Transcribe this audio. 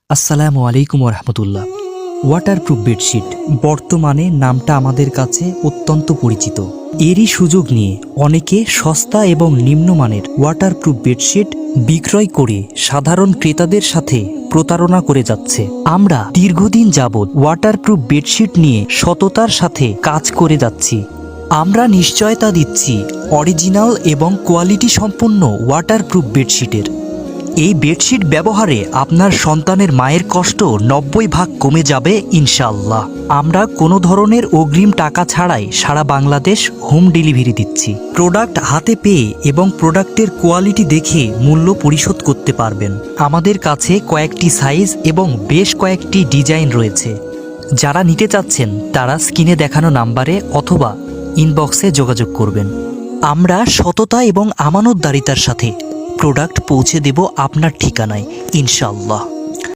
আসসালামু আলাইকুম রহমতুল্লাহ। Waterproof bedsheet বর্তমানে নামটা আমাদের কাছে অত্যন্ত পরিচিত। এরই সুযোগ নিয়ে অনেকে সস্তা এবং নিম্নমানের ওয়াটারপ্রুফ বেডশিট বিক্রয় করে সাধারণ ক্রেতাদের সাথে প্রতারণা করে যাচ্ছে। আমরা দীর্ঘদিন যাবৎ ওয়াটারপ্রুফ বেডশিট নিয়ে সততার সাথে কাজ করে যাচ্ছি। আমরা নিশ্চয়তা দিচ্ছি অরিজিনাল এবং কোয়ালিটি সম্পন্ন ওয়াটারপ্রুফ বেডশিটের। এই বেডশিট ব্যবহারে আপনার সন্তানের মায়ের কষ্ট 90 ভাগ কমে যাবে ইনশাআল্লাহ। আমরা কোনো ধরনের অগ্রিম টাকা ছাড়াই সারা বাংলাদেশ হোম ডেলিভারি দিচ্ছি। প্রোডাক্ট হাতে পেয়ে এবং প্রোডাক্টের কোয়ালিটি দেখে মূল্য পরিশোধ করতে পারবেন। আমাদের কাছে কয়েকটি সাইজ এবং বেশ কয়েকটি ডিজাইন রয়েছে। যারা নিতে চাচ্ছেন তারা স্ক্রিনে দেখানো নাম্বারে অথবা ইনবক্সে যোগাযোগ করবেন। আমরা সততা এবং আমানতদারিতার সাথে প্রোডাক্ট পৌঁছে দেব আপনার ঠিকানায় ইনশাআল্লাহ।